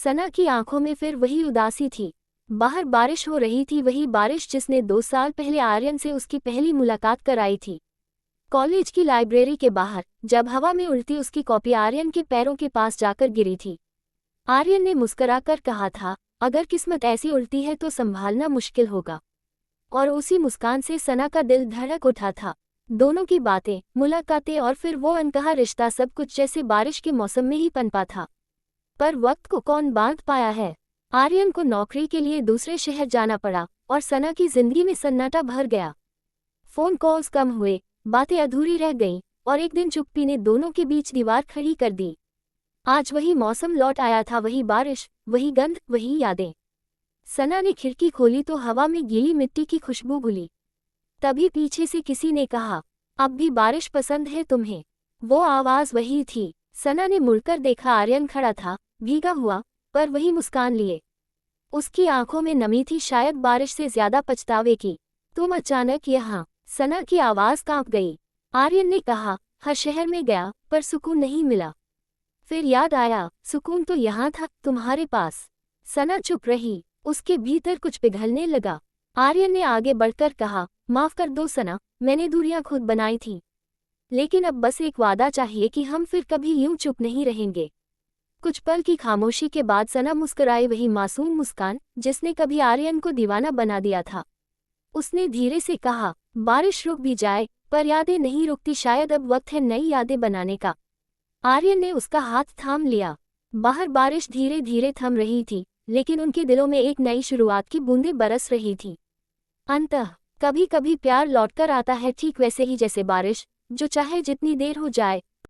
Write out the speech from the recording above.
सना की आंखों में फिर वही उदासी थी। बाहर बारिश हो रही थी, वही बारिश जिसने 2 साल पहले आर्यन से उसकी पहली मुलाकात कराई थी। कॉलेज की लाइब्रेरी के बाहर जब हवा में उड़ती उसकी कॉपी आर्यन के पैरों के पास जाकर गिरी थी। आर्यन ने मुस्कुराकर कहा था, अगर किस्मत ऐसी उल्टी है तो संभालना मुश्किल होगा। और उसी मुस्कान से सना का दिल धड़क उठा था। दोनों की बातें, मुलाकातें और फिर वो अनकहा रिश्ता, सब कुछ जैसे बारिश के मौसम में ही पनपा था। पर वक्त को कौन बांध पाया है। आर्यन को नौकरी के लिए दूसरे शहर जाना पड़ा और सना की जिंदगी में सन्नाटा भर गया। फोन कॉल्स कम हुए, बातें अधूरी रह गईं और एक दिन चुप्पी ने दोनों के बीच दीवार खड़ी कर दी। आज वही मौसम लौट आया था, वही बारिश, वही गंध, वही यादें। सना ने खिड़की खोली तो हवा में गीली मिट्टी की खुशबू घुली। तभी पीछे से किसी ने कहा, अब भी बारिश पसंद है तुम्हें? वो आवाज वही थी। सना ने मुड़कर देखा, आर्यन खड़ा था, भीगा हुआ, पर वही मुस्कान लिए। उसकी आंखों में नमी थी, शायद बारिश से ज्यादा पछतावे की। तुम अचानक यहाँ? सना की आवाज कांप गई। आर्यन ने कहा, हर शहर में गया पर सुकून नहीं मिला। फिर याद आया, सुकून तो यहाँ था, तुम्हारे पास। सना चुप रही, उसके भीतर कुछ पिघलने लगा। आर्यन ने आगे बढ़कर कहा, माफ कर दो सना, मैंने दूरियां खुद बनाई थी। लेकिन अब बस एक वादा चाहिए कि हम फिर कभी यूं चुप नहीं रहेंगे। कुछ पल की खामोशी के बाद सना मुस्कुराई, वही मासूम मुस्कान जिसने कभी आर्यन को दीवाना बना दिया था। उसने धीरे से कहा, बारिश रुक भी जाए पर यादें नहीं रुकती, शायद अब वक्त है नई यादें बनाने का। आर्यन ने उसका हाथ थाम लिया। बाहर बारिश धीरे धीरे थम रही थी, लेकिन उनके दिलों में एक नई शुरुआत की बूंदें बरस रही थी। अंततः कभी कभी प्यार लौटकर आता है, ठीक वैसे ही जैसे बारिश, जो चाहे जितनी देर हो जाए